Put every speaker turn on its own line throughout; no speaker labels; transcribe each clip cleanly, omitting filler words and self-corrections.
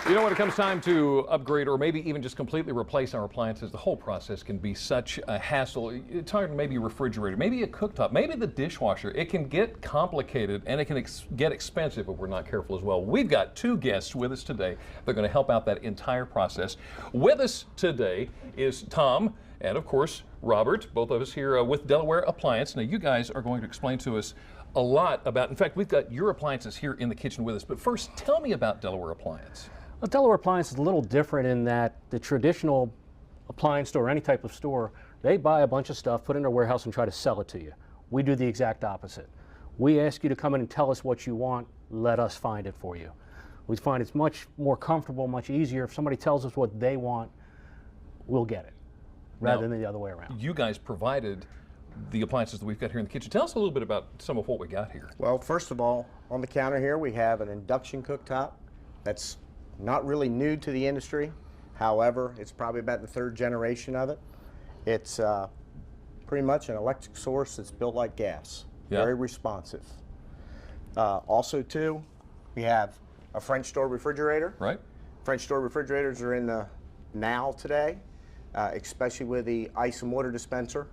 You know, when it comes time to upgrade or maybe even just completely replace our appliances, the whole process can be such a hassle. You're talking maybe a refrigerator, maybe a cooktop, maybe the dishwasher. It can get complicated and it can get expensive if we're not careful as well. We've got two guests with us today. They're going to help out that entire process. With us today is Tom and, of course, Robert, both of us here with Delaware Appliance. Now, you guys are going to explain to us a lot about, in fact, we've got your appliances here in the kitchen with us. But first, tell me about Delaware Appliance.
Well, Delaware Appliance is a little different in that the traditional appliance store, any type of store, they buy a bunch of stuff, put it in their warehouse and try to sell it to you. We do the exact opposite. We ask you to come in and tell us what you want, let us find it for you. We find it's much more comfortable, much easier. If somebody tells us what they want, we'll get it, rather than the other way around. You
guys provided the appliances that we've got here in the kitchen. Tell us a little bit about some of what we got here.
Well, first of all, on the counter here we have an induction cooktop that's not really new to the industry. However, it's probably about the third generation of it. It's pretty much an electric source that's built like gas. Yeah. Very responsive. Also, too, we have a French door refrigerator.
Right.
French door refrigerators are in the now today, especially with the ice and water dispenser.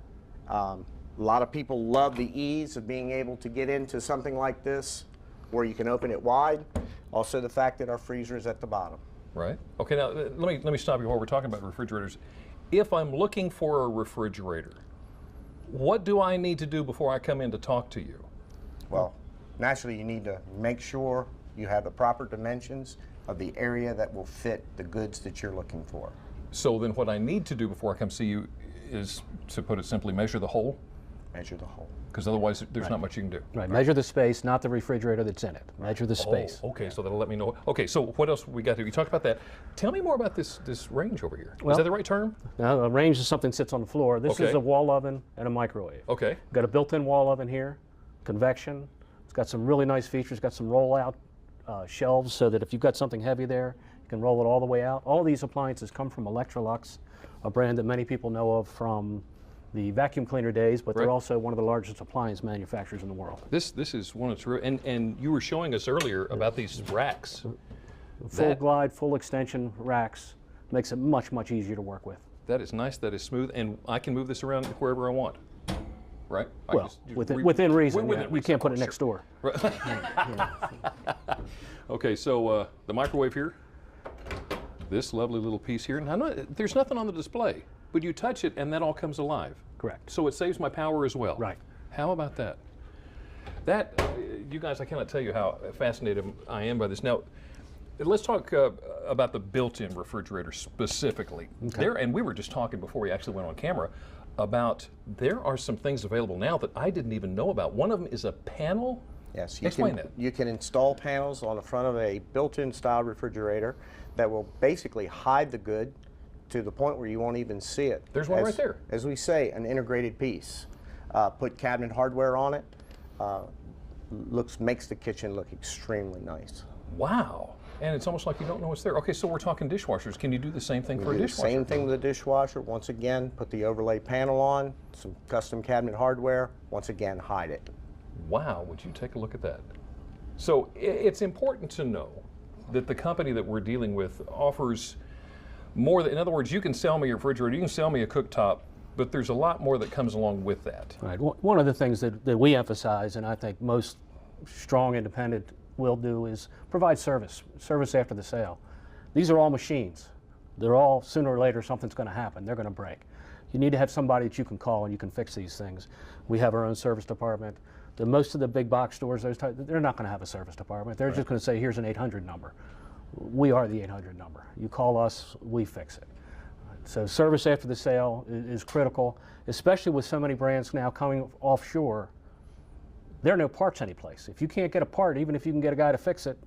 A lot of people love the ease of being able to get into something like this where you can open it wide. Also the fact that our freezer is at the bottom.
Right. Okay, now let me stop you while we're talking about refrigerators. If I'm looking for a refrigerator, what do I need to do before I come in to talk to you?
Well, naturally you need to make sure you have the proper dimensions of the area that will fit the goods that you're looking for.
So then what I need to do before I come see you is, to put it simply, measure the hole?
Measure the hole.
Because otherwise there's not much you can do.
Right, measure the space, not the refrigerator that's in it. Measure the space.
Oh, okay, so that'll let me know. Okay, so what else we got here? You talked about that. Tell me more about this range over here. Is that the right term?
No, a range is something that sits on the floor. This is a wall oven and a microwave.
Okay.
Got a built-in wall oven here, convection. It's got some really nice features. Got some roll-out shelves so that if you've got something heavy there, you can roll it all the way out. All these appliances come from Electrolux, a brand that many people know of from the vacuum cleaner days, but they're also one of the largest appliance manufacturers in the world.
This is one of the, and you were showing us earlier about these racks.
Full glide, full extension racks makes it much, much easier to work with.
That is nice, that is smooth, and I can move this around wherever I want, right?
Well, within reason. You can't put it next door.
Right. Okay, so the microwave here, this lovely little piece here. Now, there's nothing on the display. But you touch it and that all comes alive.
Correct.
So it saves my power as well.
Right.
How about that? That, you guys, I cannot tell you how fascinated I am by this. Now, let's talk about the built-in refrigerator specifically.
Okay.
And we were just talking before we actually went on camera about there are some things available now that I didn't even know about. One of them is a panel.
Yes,
you
can install panels on the front of a built-in style refrigerator that will basically hide the good to the point where you won't even see it.
There's one right there.
As we say, an integrated piece. Put cabinet hardware on it. Makes the kitchen look extremely nice.
Wow. And it's almost like you don't know what's there. Okay, so we're talking dishwashers. Can you do the same thing for a dishwasher?
Same thing with a dishwasher. Once again, put the overlay panel on, some custom cabinet hardware. Once again, hide it.
Wow, would you take a look at that? So it's important to know that the company that we're dealing with offers more. In other words, you can sell me a refrigerator, you can sell me a cooktop, but there's a lot more that comes along with that.
Right. One of the things that we emphasize, and I think most strong independent will do, is provide service after the sale. These are all machines. They're all, sooner or later, something's going to happen. They're going to break. You need to have somebody that you can call and you can fix these things. We have our own service department. Most of the big box stores, they're not going to have a service department. They're just going to say, here's an 800 number. We are the 800 number. You call us, we fix it. So service after the sale is critical, especially with so many brands now coming offshore. There are no parts anyplace. If you can't get a part, even if you can get a guy to fix it,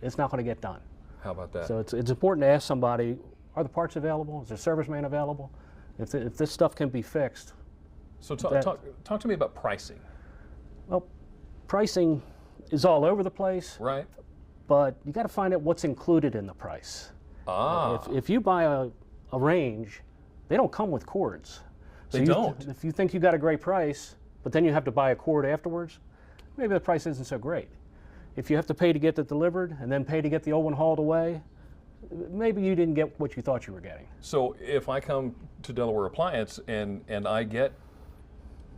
it's not going to get done.
How about that?
So it's important to ask somebody, are the parts available? Is there a service man available? If this stuff can be fixed.
So talk to me about pricing.
Well, pricing is all over the place.
Right.
But you got to find out what's included in the price. If you buy a range, they don't come with cords.
They don't.
If you think you got a great price, but then you have to buy a cord afterwards, maybe the price isn't so great. If you have to pay to get it delivered and then pay to get the old one hauled away, maybe you didn't get what you thought you were getting.
So if I come to Delaware Appliance and I get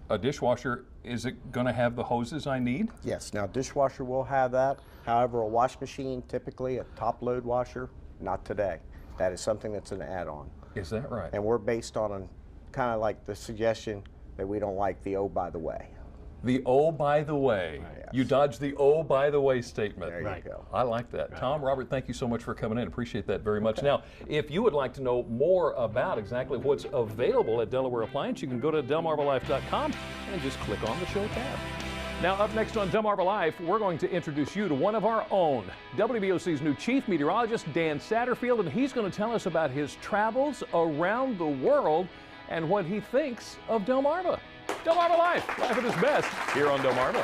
a dishwasher, is it going to have the hoses I need?
Yes, now dishwasher will have that. However, a wash machine, typically a top load washer, not today. That is something that's an add-on.
Is that right?
And we're based on kind of like the suggestion that we don't like the oh by the way.
The oh, by the way.
Yes.
You dodged the oh, by the way statement.
There
Right.
you go.
I like that. Tom, Robert, thank you so much for coming in. Appreciate that very much. Now, if you would like to know more about exactly what's available at Delaware Appliance, you can go to delmarvalife.com and just click on the show tab. Now, up next on Delmarva Life, we're going to introduce you to one of our own, WBOC's new chief meteorologist, Dan Satterfield, and he's going to tell us about his travels around the world and what he thinks of Delmarva. Delmarva Life, life at its best, here on Delmarva.